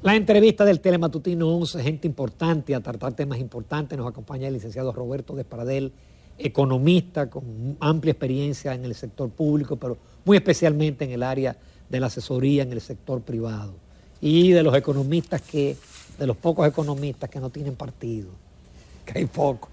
La entrevista del Telematutino 11, gente importante a tratar temas importantes. Nos acompaña el licenciado Roberto Despradel, economista con amplia experiencia en el sector público, pero muy especialmente en el área de la asesoría en el sector privado. Y de los economistas de los pocos economistas que no tienen partido, que hay pocos.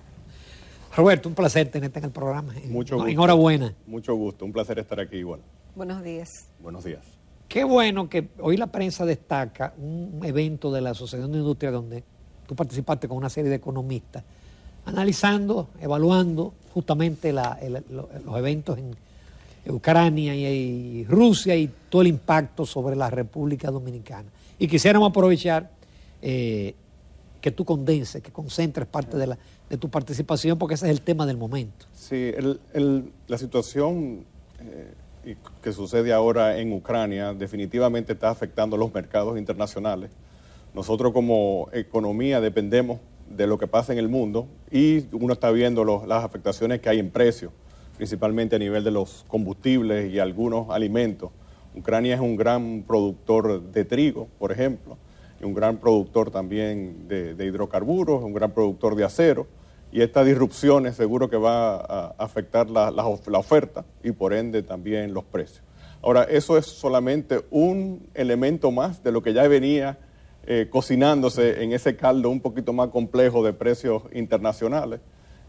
Roberto, un placer tenerte en el programa. Mucho gusto. Enhorabuena. Mucho gusto, un placer estar aquí igual. Buenos días. Buenos días. Qué bueno que hoy la prensa destaca un evento de la Asociación de Industria donde tú participaste con una serie de economistas, analizando, evaluando justamente los eventos en Ucrania y Rusia y todo el impacto sobre la República Dominicana. Y quisiéramos aprovechar que tú condenses, que concentres parte de tu participación, porque ese es el tema del momento. Sí, la situación que sucede ahora en Ucrania definitivamente está afectando los mercados internacionales. Nosotros como economía dependemos de lo que pasa en el mundo y uno está viendo las afectaciones que hay en precios, principalmente a nivel de los combustibles y algunos alimentos. Ucrania es un gran productor de trigo, por ejemplo, y un gran productor también de hidrocarburos, un gran productor de acero. Y estas disrupciones seguro que va a afectar la oferta y por ende también los precios. Ahora, eso es solamente un elemento más de lo que ya venía cocinándose en ese caldo un poquito más complejo de precios internacionales,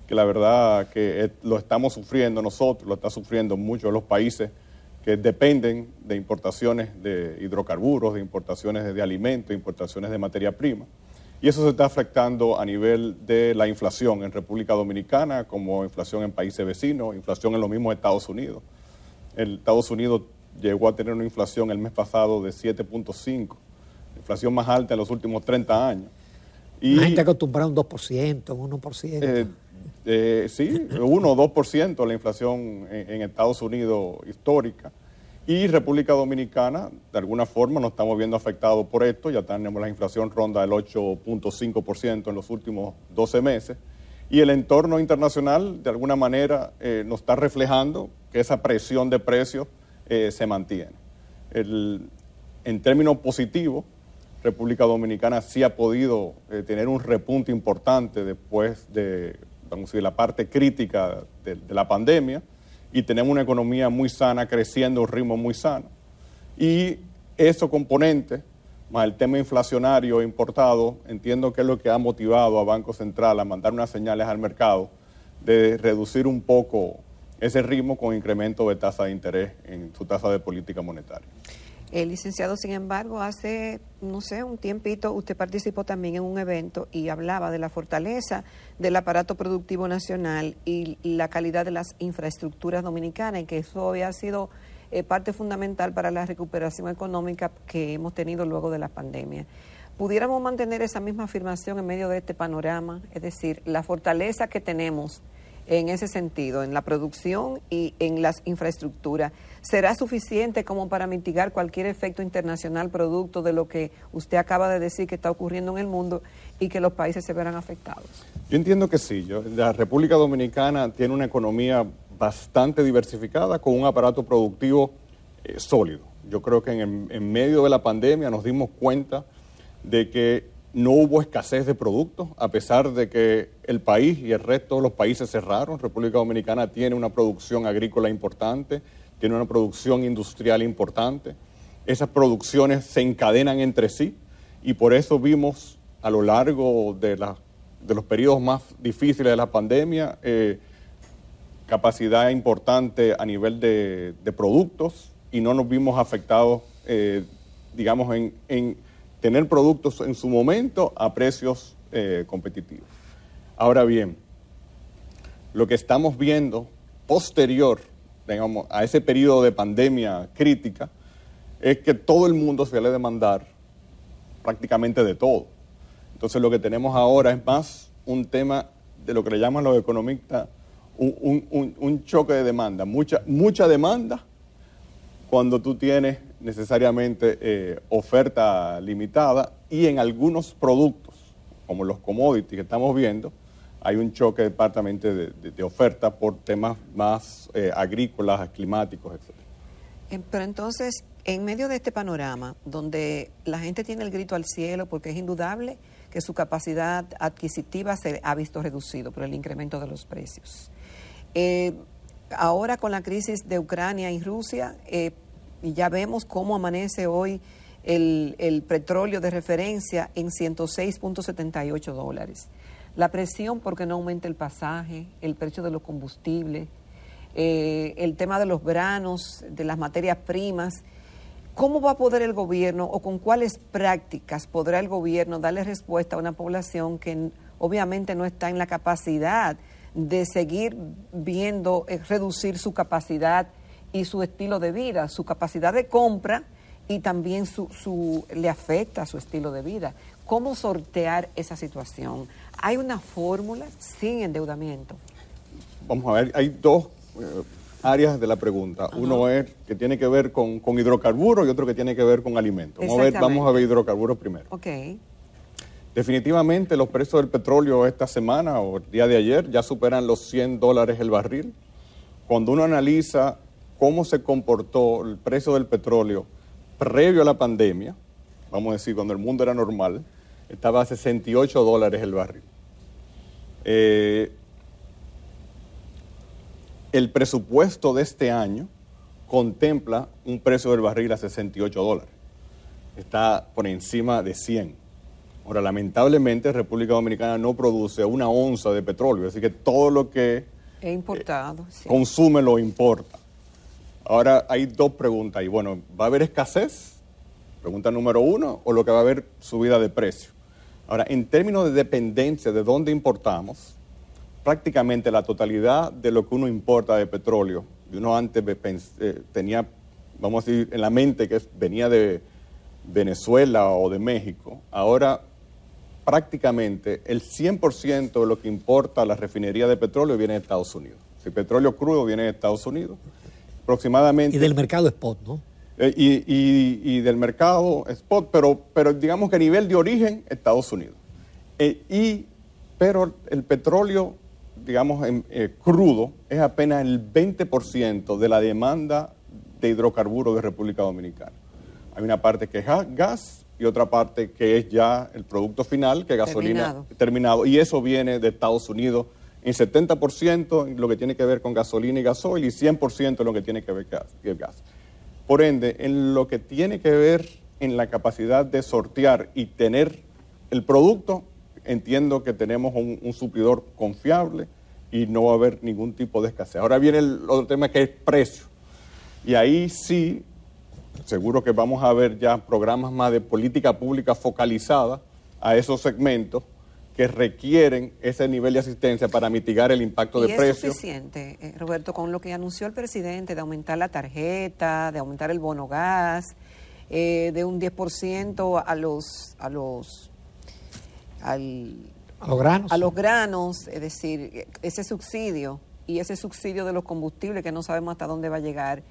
que la verdad que lo estamos sufriendo nosotros, lo están sufriendo muchos de los países que dependen de importaciones de hidrocarburos, de importaciones de alimentos, importaciones de materia prima. Y eso se está afectando a nivel de la inflación en República Dominicana, como inflación en países vecinos, inflación en los mismos Estados Unidos. Estados Unidos llegó a tener una inflación el mes pasado de 7.5, inflación más alta en los últimos 30 años. Y la gente acostumbrada a un 2%, un 1%. Sí, 1 o 2% la inflación en Estados Unidos histórica. Y República Dominicana, de alguna forma, nos estamos viendo afectados por esto. Ya tenemos la inflación ronda del 8.5% en los últimos 12 meses. Y el entorno internacional, de alguna manera, nos está reflejando que esa presión de precios se mantiene. En términos positivos, República Dominicana sí ha podido tener un repunte importante después de, vamos a decir, la parte crítica de la pandemia. Y tenemos una economía muy sana, creciendo a un ritmo muy sano. Y esos componentes, más el tema inflacionario importado, entiendo que es lo que ha motivado a Banco Central a mandar unas señales al mercado de reducir un poco ese ritmo con incremento de tasa de interés en su tasa de política monetaria. Licenciado, sin embargo, hace, no sé, un tiempito, usted participó también en un evento y hablaba de la fortaleza del aparato productivo nacional y la calidad de las infraestructuras dominicanas, y que eso había sido parte fundamental para la recuperación económica que hemos tenido luego de la pandemia. ¿Pudiéramos mantener esa misma afirmación en medio de este panorama? Es decir, la fortaleza que tenemos en ese sentido, en la producción y en las infraestructuras, ¿será suficiente como para mitigar cualquier efecto internacional producto de lo que usted acaba de decir que está ocurriendo en el mundo y que los países se verán afectados? Yo entiendo que sí. La República Dominicana tiene una economía bastante diversificada con un aparato productivo sólido. Yo creo que en medio de la pandemia nos dimos cuenta de que no hubo escasez de productos, a pesar de que el país y el resto de los países cerraron. República Dominicana tiene una producción agrícola importante, tiene una producción industrial importante. Esas producciones se encadenan entre sí y por eso vimos a lo largo de los periodos más difíciles de la pandemia capacidad importante a nivel de productos y no nos vimos afectados, digamos, en tener productos en su momento a precios competitivos. Ahora bien, lo que estamos viendo posterior, digamos, a ese periodo de pandemia crítica, es que todo el mundo suele demandar prácticamente de todo. Entonces lo que tenemos ahora es más un tema de lo que le llaman los economistas un choque de demanda, mucha demanda cuando tú tienes necesariamente oferta limitada, y en algunos productos, como los commodities que estamos viendo, hay un choque departamental de oferta por temas más agrícolas, climáticos, etc. Pero entonces, En medio de este panorama, donde la gente tiene el grito al cielo, porque es indudable que su capacidad adquisitiva se ha visto reducido por el incremento de los precios. Ahora con la crisis de Ucrania y Rusia, ya vemos cómo amanece hoy el petróleo de referencia en $106.78. La presión porque no aumente el pasaje, el precio de los combustibles, el tema de los granos, de las materias primas. ¿Cómo va a poder el gobierno o con cuáles prácticas podrá el gobierno darle respuesta a una población que obviamente no está en la capacidad de seguir viendo reducir su capacidad y su estilo de vida, su capacidad de compra, y también le afecta a su estilo de vida? ¿Cómo sortear esa situación? ¿Hay una fórmula sin endeudamiento? Vamos a ver, hay dos áreas de la pregunta. Ajá. Uno es que tiene que ver con hidrocarburos y otro que tiene que ver con alimentos. Vamos a ver hidrocarburos primero. Ok. Definitivamente los precios del petróleo esta semana o el día de ayer ya superan los $100 el barril. Cuando uno analiza cómo se comportó el precio del petróleo previo a la pandemia, vamos a decir cuando el mundo era normal, estaba a $68 el barril. El presupuesto de este año contempla un precio del barril a $68. Está por encima de 100. Ahora, lamentablemente, República Dominicana no produce una onza de petróleo, así que todo lo que importado, sí, consume lo importa. Ahora, hay dos preguntas ahí. Bueno, ¿va a haber escasez? Pregunta número uno, o lo que va a haber subida de precio. Ahora, en términos de dependencia de dónde importamos, prácticamente la totalidad de lo que uno importa de petróleo, y uno antes tenía, vamos a decir, en la mente que venía de Venezuela o de México, ahora prácticamente el 100% de lo que importa la refinería de petróleo viene de Estados Unidos. Si petróleo crudo viene de Estados Unidos, aproximadamente... Y del mercado spot, ¿no? Y del mercado spot, pero digamos que a nivel de origen, Estados Unidos. Pero el petróleo, digamos, crudo, es apenas el 20% de la demanda de hidrocarburos de República Dominicana. Hay una parte que es gas y otra parte que es ya el producto final, que es gasolina terminado. Y eso viene de Estados Unidos en 70% en lo que tiene que ver con gasolina y gasoil y 100% en lo que tiene que ver con gas. Por ende, en lo que tiene que ver en la capacidad de sortear y tener el producto, entiendo que tenemos un suplidor confiable y no va a haber ningún tipo de escasez. Ahora viene el otro tema, que es precio. Y ahí sí, seguro que vamos a ver ya programas más de política pública focalizada a esos segmentos que requieren ese nivel de asistencia para mitigar el impacto de precios. ¿Y es suficiente, Roberto, con lo que anunció el presidente de aumentar la tarjeta, de aumentar el bono gas, de un 10% a los granos? A los granos, es decir, ese subsidio y ese subsidio de los combustibles que no sabemos hasta dónde va a llegar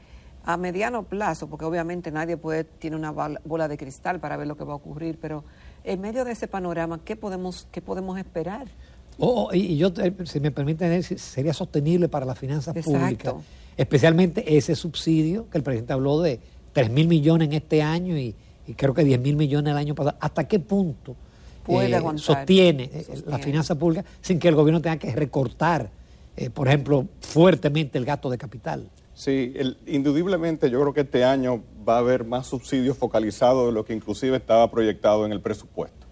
a mediano plazo, porque obviamente nadie tiene una bola de cristal para ver lo que va a ocurrir, pero en medio de ese panorama, ¿qué podemos esperar? Y yo, si me permiten, sería sostenible para las finanzas Exacto. públicas, especialmente ese subsidio que el presidente habló de 3.000 millones en este año y creo que 10.000 millones el año pasado. ¿Hasta qué punto puede aguantar, sostiene la finanza pública sin que el gobierno tenga que recortar, por ejemplo, fuertemente el gasto de capital? Sí, indudablemente yo creo que este año va a haber más subsidios focalizados de lo que inclusive estaba proyectado en el presupuesto.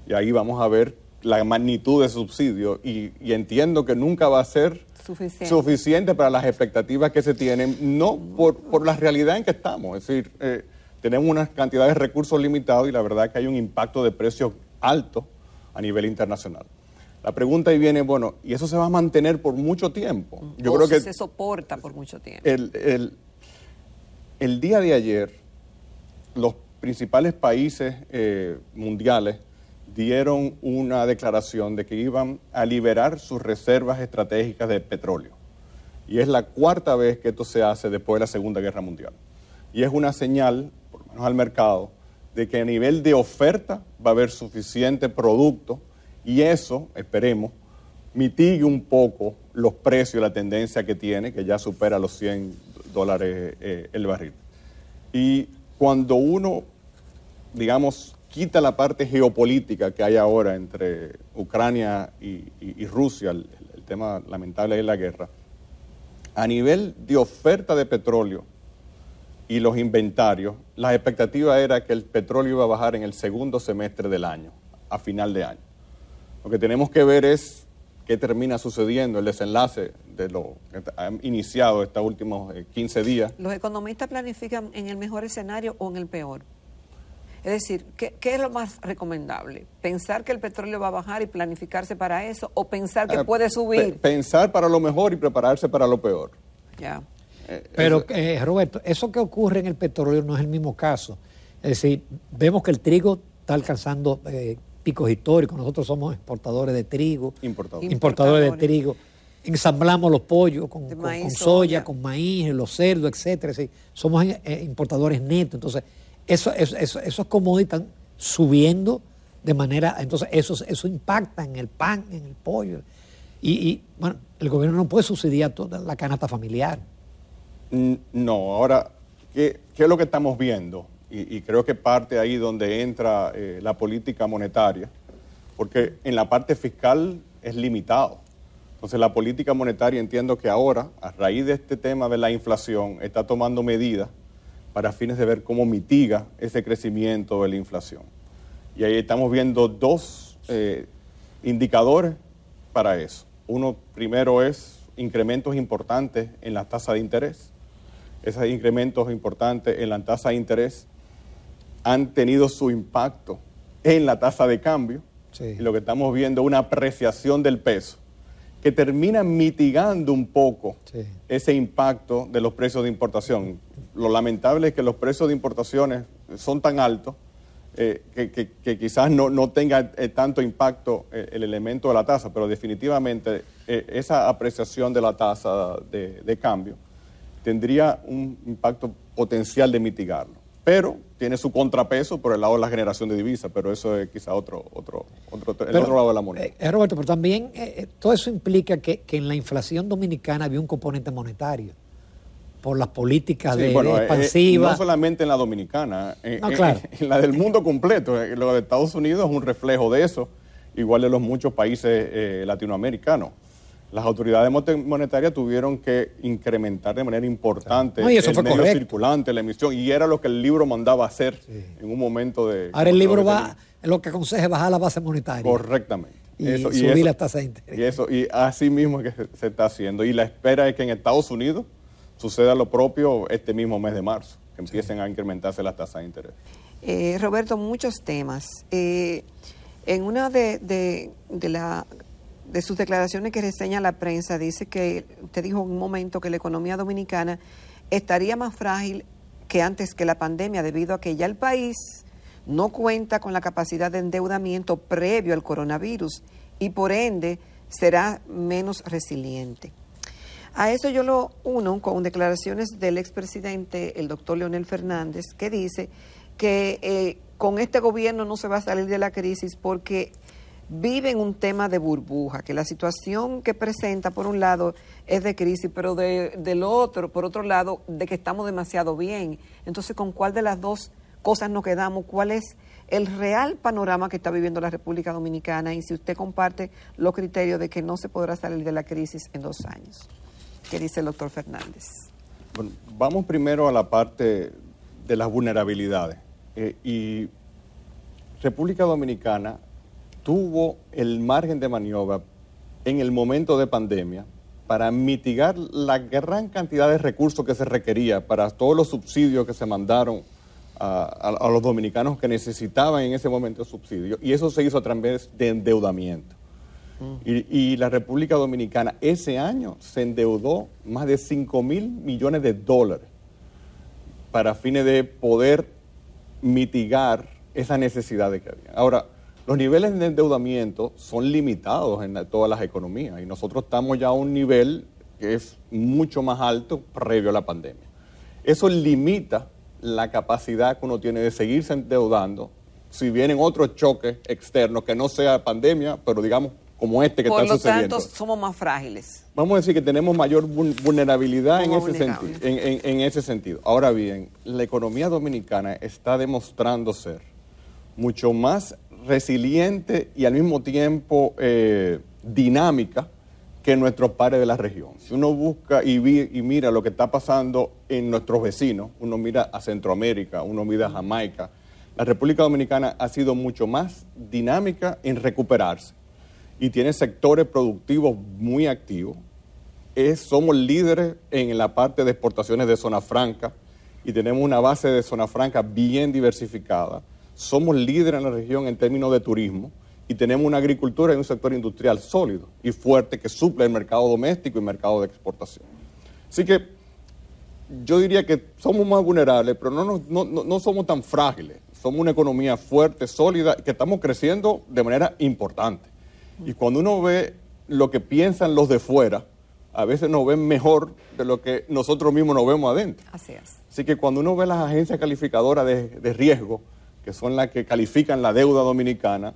Y ahí vamos a ver la magnitud de subsidios y entiendo que nunca va a ser suficiente para las expectativas que se tienen, no por la realidad en que estamos. Es decir, tenemos una cantidad de recursos limitados y la verdad es que hay un impacto de precios alto a nivel internacional. La pregunta ahí viene, bueno, ¿y eso se va a mantener por mucho tiempo? Yo creo que se soporta por mucho tiempo. El día de ayer, los principales países mundiales dieron una declaración de que iban a liberar sus reservas estratégicas de petróleo. Y es la cuarta vez que esto se hace después de la Segunda Guerra Mundial. Y es una señal, por lo menos al mercado, de que a nivel de oferta va a haber suficiente producto. Y eso, esperemos, mitigue un poco los precios, la tendencia que tiene, que ya supera los $100 el barril. Y cuando uno, digamos, quita la parte geopolítica que hay ahora entre Ucrania y Rusia, el tema lamentable de la guerra, a nivel de oferta de petróleo y los inventarios, la expectativa era que el petróleo iba a bajar en el segundo semestre del año, a final de año. Lo que tenemos que ver es qué termina sucediendo, el desenlace de lo que ha iniciado estos últimos 15 días. ¿Los economistas planifican en el mejor escenario o en el peor? Es decir, ¿qué es lo más recomendable? ¿Pensar que el petróleo va a bajar y planificarse para eso? ¿O pensar que puede subir? Pensar para lo mejor y prepararse para lo peor. Ya. Pero, Roberto, eso que ocurre en el petróleo no es el mismo caso. Es decir, vemos que el trigo está alcanzando picos históricos. Nosotros somos exportadores de trigo, importadores de trigo. Ensamblamos los pollos con soya, con maíz, los cerdos, etcétera. Es decir, somos importadores netos. Entonces, esos commodities están subiendo de manera... Entonces, eso impacta en el pan, en el pollo. Y bueno, el gobierno no puede subsidiar toda la canasta familiar. No, ahora, ¿qué es lo que estamos viendo? Y creo que parte ahí donde entra la política monetaria, porque en la parte fiscal es limitado. Entonces la política monetaria, entiendo que ahora, a raíz de este tema de la inflación, está tomando medidas para fines de ver cómo mitiga ese crecimiento de la inflación. Y ahí estamos viendo dos indicadores para eso. Uno primero es incrementos importantes en la tasa de interés. Esos incrementos importantes en la tasa de interés han tenido su impacto en la tasa de cambio. Sí. Y lo que estamos viendo es una apreciación del peso que termina mitigando un poco ese impacto de los precios de importación. Lo lamentable es que los precios de importaciones son tan altos que quizás no tenga tanto impacto el elemento de la tasa, pero definitivamente esa apreciación de la tasa de cambio tendría un impacto potencial de mitigarlo. Pero tiene su contrapeso por el lado de la generación de divisas, pero eso es quizá el otro lado de la moneda. Roberto, pero también todo eso implica que en la inflación dominicana había un componente monetario por las políticas expansivas. No solamente en la dominicana, claro. En la del mundo completo. Lo de Estados Unidos es un reflejo de eso, igual de los muchos países latinoamericanos. Las autoridades monetarias tuvieron que incrementar de manera importante el medio circulante, la emisión, y era lo que el libro mandaba hacer en un momento de... Ahora el libro lo que aconseja es bajar la base monetaria. Correctamente. Y subir las tasas de interés. Y así mismo es que se está haciendo. Y la espera es que en Estados Unidos suceda lo propio este mismo mes de marzo, que empiecen a incrementarse las tasas de interés. Roberto, muchos temas. En una de sus declaraciones que reseña la prensa, dice que usted dijo en un momento que la economía dominicana estaría más frágil que antes que la pandemia, debido a que ya el país no cuenta con la capacidad de endeudamiento previo al coronavirus y por ende será menos resiliente. A eso yo lo uno con declaraciones del expresidente, el doctor Leonel Fernández, que dice que con este gobierno no se va a salir de la crisis porque vive en un tema de burbuja, que la situación que presenta por un lado es de crisis, pero por otro lado, de que estamos demasiado bien. Entonces, ¿con cuál de las dos cosas nos quedamos? ¿Cuál es el real panorama que está viviendo la República Dominicana? Y si usted comparte los criterios de que no se podrá salir de la crisis en 2 años. ¿Qué dice el doctor Fernández? Bueno, vamos primero a la parte de las vulnerabilidades. Y República Dominicana tuvo el margen de maniobra en el momento de pandemia para mitigar la gran cantidad de recursos que se requería para todos los subsidios que se mandaron a los dominicanos que necesitaban en ese momento subsidios, y eso se hizo a través de endeudamiento. Y la República Dominicana ese año se endeudó más de 5,000 millones de dólares para fines de poder mitigar esa necesidad que había. Ahora, los niveles de endeudamiento son limitados en todas las economías y nosotros estamos ya a un nivel que es mucho más alto previo a la pandemia. Eso limita la capacidad que uno tiene de seguirse endeudando si vienen otros choques externos que no sea pandemia, pero digamos como este que Por está lo sucediendo. tanto, somos más frágiles. Vamos a decir que tenemos mayor vulnerabilidad en Somos ese, vulnerables. en ese sentido. Ahora bien, la economía dominicana está demostrando ser mucho más resiliente y al mismo tiempo dinámica que nuestros pares de la región. Si uno busca y mira lo que está pasando en nuestros vecinos, uno mira a Centroamérica, uno mira a Jamaica, la República Dominicana ha sido mucho más dinámica en recuperarse y tiene sectores productivos muy activos. Somos líderes en la parte de exportaciones de zona franca y tenemos una base de zona franca bien diversificada. Somos líderes en la región en términos de turismo y tenemos una agricultura y un sector industrial sólido y fuerte que suple el mercado doméstico y el mercado de exportación. Así que yo diría que somos más vulnerables, pero no somos tan frágiles. Somos una economía fuerte, sólida, que estamos creciendo de manera importante. Y cuando uno ve lo que piensan los de fuera, a veces nos ven mejor de lo que nosotros mismos nos vemos adentro. Así es. Así que cuando uno ve las agencias calificadoras de riesgo, que son las que califican la deuda dominicana,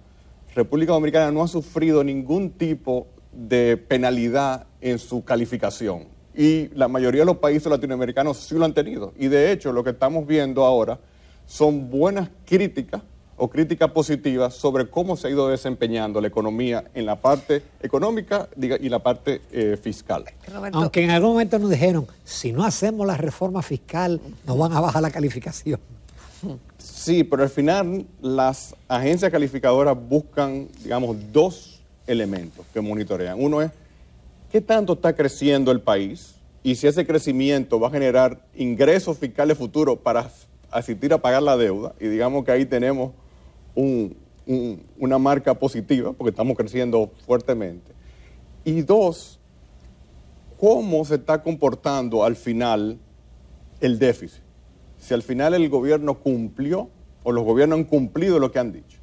República Dominicana no ha sufrido ningún tipo de penalidad en su calificación. Y la mayoría de los países latinoamericanos sí lo han tenido. Y de hecho, lo que estamos viendo ahora son buenas críticas o críticas positivas sobre cómo se ha ido desempeñando la economía en la parte económica y la parte fiscal. Roberto, Aunque en algún momento nos dijeron, si no hacemos la reforma fiscal, nos van a bajar la calificación. Sí, pero al final las agencias calificadoras buscan, digamos, dos elementos que monitorean. Uno es qué tanto está creciendo el país y si ese crecimiento va a generar ingresos fiscales futuros para asistir a pagar la deuda. Y digamos que ahí tenemos una marca positiva porque estamos creciendo fuertemente. Y dos, cómo se está comportando al final el déficit. Si al final el gobierno cumplió o los gobiernos han cumplido lo que han dicho.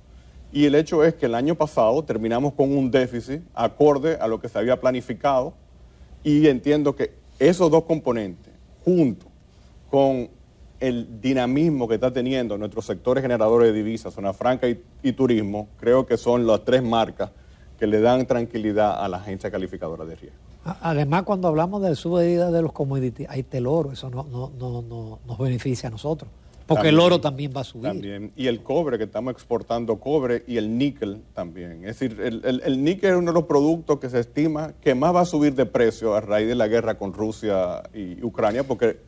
Y el hecho es que el año pasado terminamos con un déficit acorde a lo que se había planificado y entiendo que esos dos componentes, junto con el dinamismo que está teniendo nuestros sectores generadores de divisas, zona franca y turismo, creo que son las tres marcas que le dan tranquilidad a la agencia calificadora de riesgo. Además, cuando hablamos de subida de los commodities, ahí está el oro, eso no nos beneficia a nosotros, porque También, el oro también va a subir. También, y el cobre, que estamos exportando cobre, y el níquel también. Es decir, el níquel es uno de los productos que se estima que más va a subir de precio a raíz de la guerra con Rusia y Ucrania, porque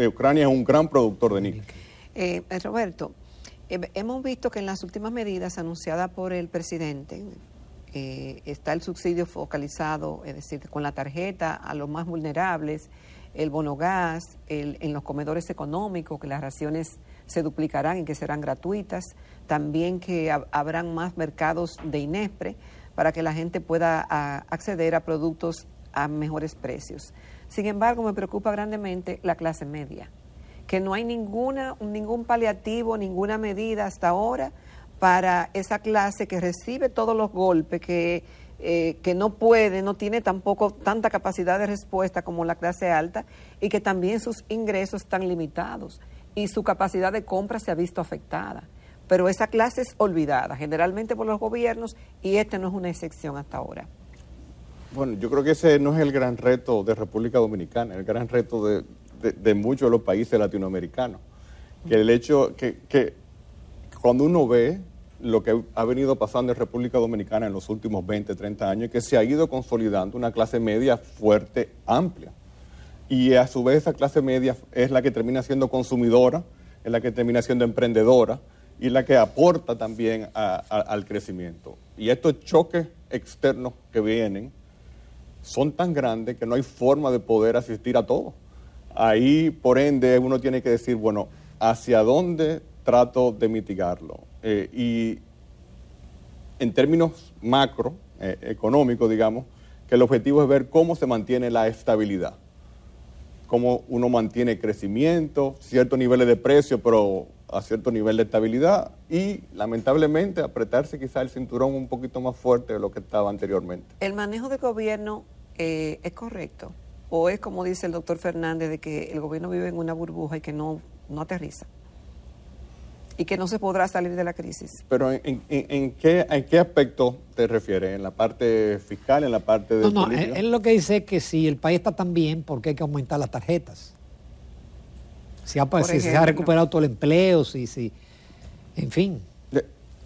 Ucrania es un gran productor de níquel. Roberto, hemos visto que en las últimas medidas anunciadas por el presidente, está el subsidio focalizado, es decir, con la tarjeta a los más vulnerables, el bono gas, en los comedores económicos, que las raciones se duplicarán y que serán gratuitas, también que habrán más mercados de INESPRE para que la gente pueda acceder a productos a mejores precios. Sin embargo, me preocupa grandemente la clase media, que no hay ningún paliativo, ninguna medida hasta ahora para esa clase que recibe todos los golpes, que no puede, no tiene tampoco tanta capacidad de respuesta como la clase alta y que también sus ingresos están limitados y su capacidad de compra se ha visto afectada. Pero esa clase es olvidada generalmente por los gobiernos y este no es una excepción hasta ahora. Bueno, yo creo que ese no es el gran reto de República Dominicana, el gran reto de muchos de los países latinoamericanos. Que el hecho que cuando uno ve lo que ha venido pasando en República Dominicana en los últimos 20, 30 años, que se ha ido consolidando una clase media fuerte, amplia. Y a su vez esa clase media es la que termina siendo consumidora, es la que termina siendo emprendedora y la que aporta también al crecimiento. Y estos choques externos que vienen son tan grandes que no hay forma de poder asistir a todo. Ahí, por ende, uno tiene que decir, bueno, ¿hacia dónde trato de mitigarlo? Y en términos macro, económicos, digamos, que el objetivo es ver cómo se mantiene la estabilidad, cómo uno mantiene crecimiento, ciertos niveles de precio, pero a cierto nivel de estabilidad y, lamentablemente, apretarse quizá el cinturón un poquito más fuerte de lo que estaba anteriormente. ¿El manejo de gobierno es correcto? ¿O es como dice el doctor Fernández, de que el gobierno vive en una burbuja y que no aterriza? y que no se podrá salir de la crisis. Pero ¿en qué aspecto te refieres? ¿En la parte fiscal, en la parte de política? Él lo que dice es que si el país está tan bien, ¿por qué hay que aumentar las tarjetas? Si se ha recuperado todo el empleo, en fin.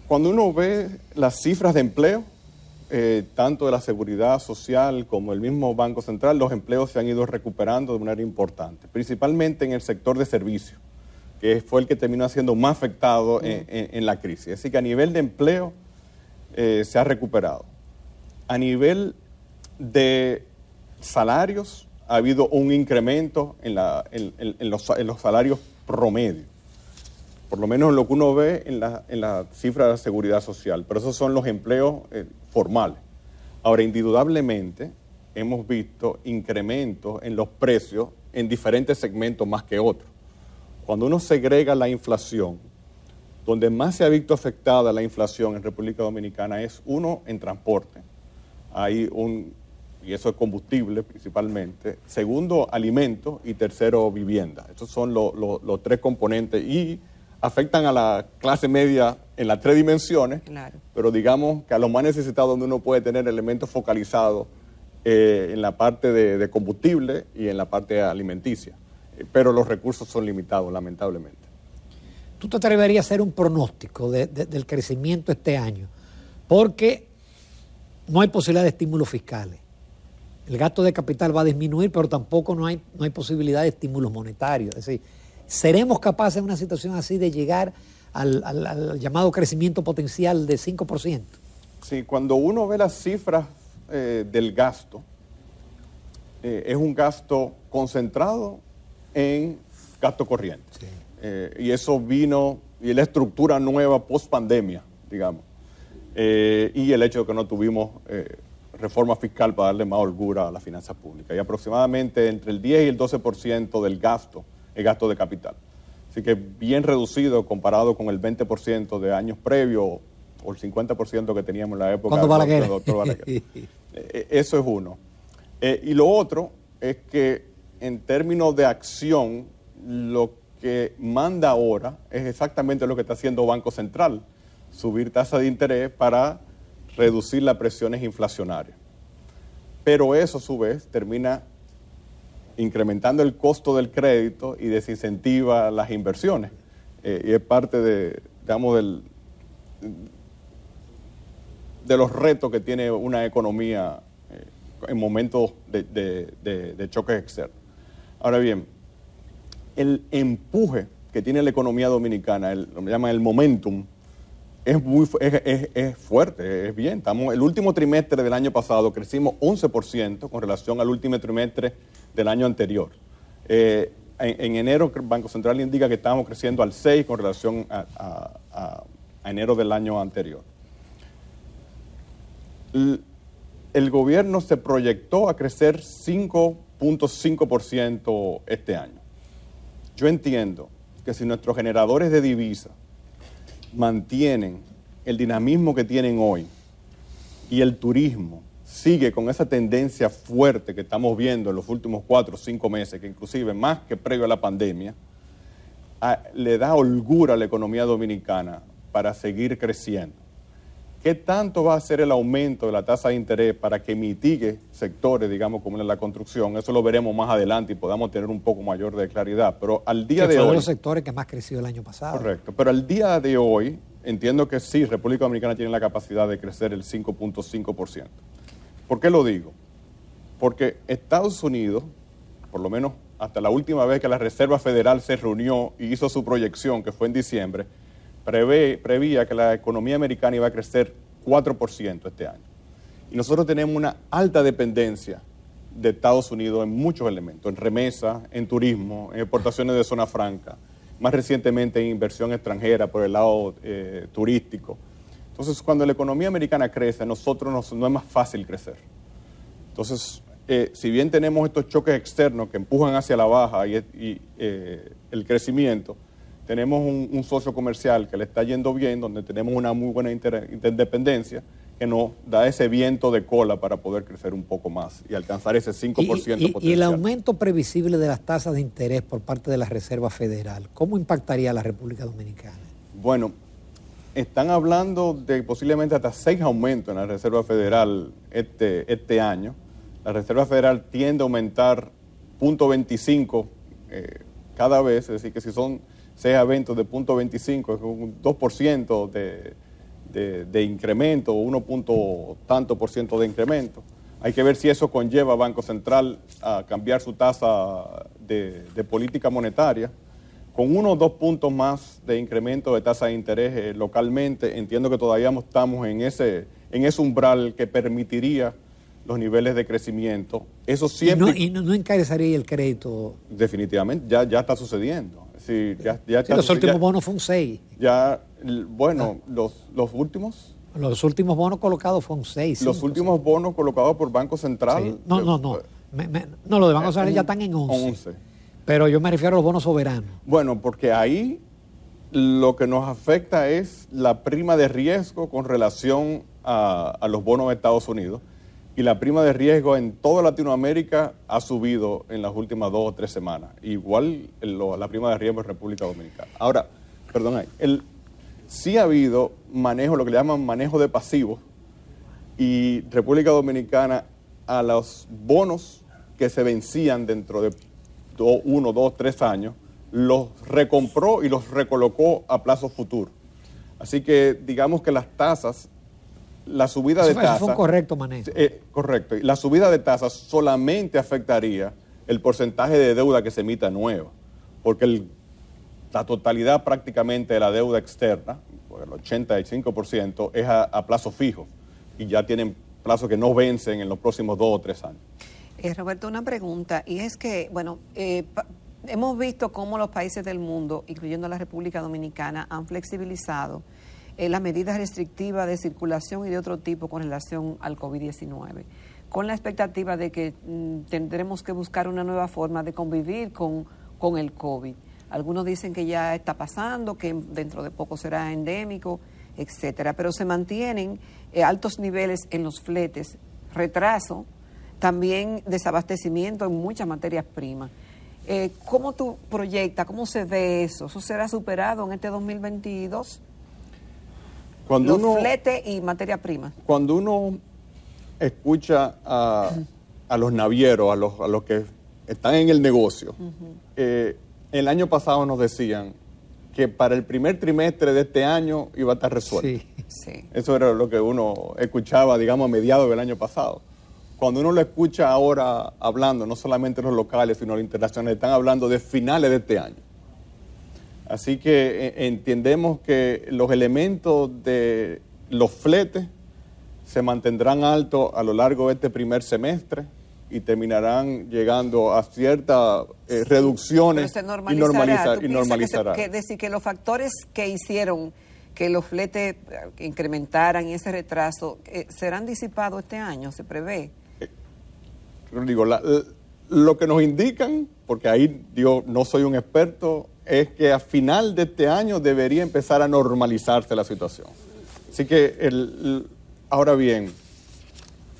Cuando uno ve las cifras de empleo, tanto de la seguridad social como el mismo Banco Central, los empleos se han ido recuperando de manera importante, principalmente en el sector de servicios, que fue el que terminó siendo más afectado en la crisis. Así que a nivel de empleo se ha recuperado. A nivel de salarios ha habido un incremento en los salarios promedio, por lo menos lo que uno ve en la cifra de la seguridad social, pero esos son los empleos formales. Ahora, indudablemente, hemos visto incrementos en los precios en diferentes segmentos más que otros. Cuando uno segrega la inflación, donde más se ha visto afectada la inflación en República Dominicana es, uno, en transporte. Y eso es combustible principalmente. Segundo, alimentos. Y tercero, vivienda. Esos son los tres componentes y afectan a la clase media en las tres dimensiones, claro. Pero digamos que a los más necesitados donde uno puede tener elementos focalizados en la parte de combustible y en la parte alimenticia. Pero los recursos son limitados, lamentablemente. ¿Tú te atreverías a hacer un pronóstico del crecimiento este año? Porque no hay posibilidad de estímulos fiscales. El gasto de capital va a disminuir, pero tampoco no hay posibilidad de estímulos monetarios. Es decir, ¿seremos capaces en una situación así de llegar al llamado crecimiento potencial de 5%? Sí, cuando uno ve las cifras del gasto, es un gasto concentrado en gasto corriente. Sí. Y eso vino, y la estructura nueva post-pandemia, digamos. Y el hecho de que no tuvimos reforma fiscal para darle más holgura a las finanzas públicas. Y aproximadamente entre el 10 y el 12% del gasto es gasto de capital. Así que bien reducido comparado con el 20% de años previos o el 50% que teníamos en la época del doctor Balaguer. Eso es uno. Y lo otro es que en términos de acción, lo que manda ahora es exactamente lo que está haciendo Banco Central, subir tasa de interés para reducir las presiones inflacionarias. Pero eso, a su vez, termina incrementando el costo del crédito y desincentiva las inversiones. Y es parte de los retos que tiene una economía en momentos de choques externos. Ahora bien, el empuje que tiene la economía dominicana, lo que llaman el momentum, es fuerte, es bien. El último trimestre del año pasado crecimos 11% con relación al último trimestre del año anterior. En enero, el Banco Central indica que estábamos creciendo al 6% con relación a enero del año anterior. El gobierno se proyectó a crecer 5.5% este año. Yo entiendo que si nuestros generadores de divisas mantienen el dinamismo que tienen hoy y el turismo sigue con esa tendencia fuerte que estamos viendo en los últimos 4 o 5 meses, que inclusive más que previo a la pandemia, le da holgura a la economía dominicana para seguir creciendo. ¿Qué tanto va a ser el aumento de la tasa de interés para que mitigue sectores, digamos, como en la construcción? Eso lo veremos más adelante y podamos tener un poco mayor de claridad. Pero al día de hoy... fue de los sectores que más creció el año pasado. Correcto. Pero al día de hoy, entiendo que sí, República Dominicana tiene la capacidad de crecer el 5.5%. ¿Por qué lo digo? Porque Estados Unidos, por lo menos hasta la última vez que la Reserva Federal se reunió y hizo su proyección, que fue en diciembre, prevía que la economía americana iba a crecer 4% este año. Y nosotros tenemos una alta dependencia de Estados Unidos en muchos elementos, en remesas, en turismo, en exportaciones de zona franca, más recientemente en inversión extranjera por el lado turístico. Entonces, cuando la economía americana crece, a nosotros no es más fácil crecer. Entonces, si bien tenemos estos choques externos que empujan hacia la baja y el crecimiento, tenemos un socio comercial que le está yendo bien, donde tenemos una muy buena interdependencia, que nos da ese viento de cola para poder crecer un poco más y alcanzar ese 5% potencial. Y el aumento previsible de las tasas de interés por parte de la Reserva Federal, ¿cómo impactaría a la República Dominicana? Bueno, están hablando de posiblemente hasta 6 aumentos en la Reserva Federal este año. La Reserva Federal tiende a aumentar 0.25 cada vez, es decir, que si son 6 eventos de 0.25, es un 2% de incremento, 1 de incremento. Hay que ver si eso conlleva a Banco Central a cambiar su tasa de política monetaria. Con 1 o 2 puntos más de incremento de tasa de interés localmente, entiendo que todavía estamos en ese umbral que permitiría los niveles de crecimiento. Eso siempre... Y no encarecería el crédito. Definitivamente, ya está sucediendo. Sí, los últimos bonos fue un 6. Los últimos... Los últimos bonos colocados fue un 6. Los últimos bonos colocados por Banco Central... Sí. No, los de Banco Central ya están en 11. Pero yo me refiero a los bonos soberanos. Bueno, porque ahí lo que nos afecta es la prima de riesgo con relación a los bonos de Estados Unidos. Y la prima de riesgo en toda Latinoamérica ha subido en las últimas 2 o 3 semanas. Igual la prima de riesgo en República Dominicana. Ahora, sí ha habido manejo, lo que le llaman manejo de pasivos, y República Dominicana a los bonos que se vencían dentro de 1, 2, 3 años, los recompró y los recolocó a plazo futuro. Así que digamos que las tasas, la subida de tasas... Eso fue un correcto manejo. Correcto. La subida de tasas solamente afectaría el porcentaje de deuda que se emita nueva, porque la totalidad prácticamente de la deuda externa, el 85%, es a plazo fijo y ya tienen plazos que no vencen en los próximos 2 o 3 años. Roberto, una pregunta, y es que, hemos visto cómo los países del mundo, incluyendo la República Dominicana, han flexibilizado las medidas restrictivas de circulación y de otro tipo con relación al COVID-19, con la expectativa de que tendremos que buscar una nueva forma de convivir con el COVID. Algunos dicen que ya está pasando, que dentro de poco será endémico, etcétera, pero se mantienen altos niveles en los fletes, retraso, también desabastecimiento en muchas materias primas. ¿Cómo tú proyectas, cómo se ve eso? ¿Eso será superado en este 2022? Los fletes y materia prima. Cuando uno escucha a los navieros, a los que están en el negocio, el año pasado nos decían que para el primer trimestre de este año iba a estar resuelto. Sí. Eso era lo que uno escuchaba, digamos, a mediados del año pasado. Cuando uno lo escucha ahora hablando, no solamente los locales, sino los internacionales, están hablando de finales de este año. Así que entendemos que los elementos de los fletes se mantendrán altos a lo largo de este primer semestre y terminarán llegando a ciertas reducciones y normalizará. Es decir, que los factores que hicieron que los fletes incrementaran y ese retraso serán disipados este año, se prevé. Digo, lo que nos indican, porque ahí yo no soy un experto, es que a final de este año debería empezar a normalizarse la situación. Así que, ahora bien,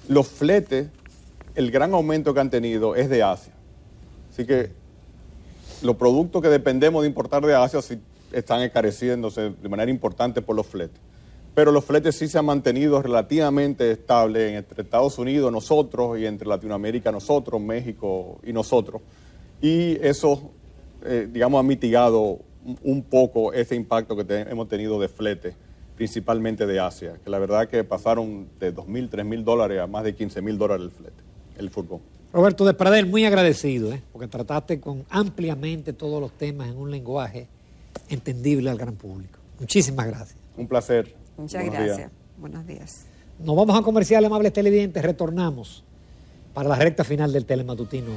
los fletes, el gran aumento que han tenido es de Asia. Así que los productos que dependemos de importar de Asia sí están encareciéndose de manera importante por los fletes. Pero los fletes sí se han mantenido relativamente estables entre Estados Unidos, nosotros, y entre Latinoamérica, nosotros, México y nosotros. Y eso, digamos, ha mitigado un poco ese impacto que hemos tenido de fletes, principalmente de Asia, que la verdad que pasaron de $2,000, $3,000 a más de $15,000 el flete, el furgón. Roberto Despradel, muy agradecido, porque trataste ampliamente todos los temas en un lenguaje entendible al gran público. Muchísimas gracias. Un placer. Muchas gracias. Buenos días. Nos vamos a comercial, amables televidentes. Retornamos para la recta final del Telematutino.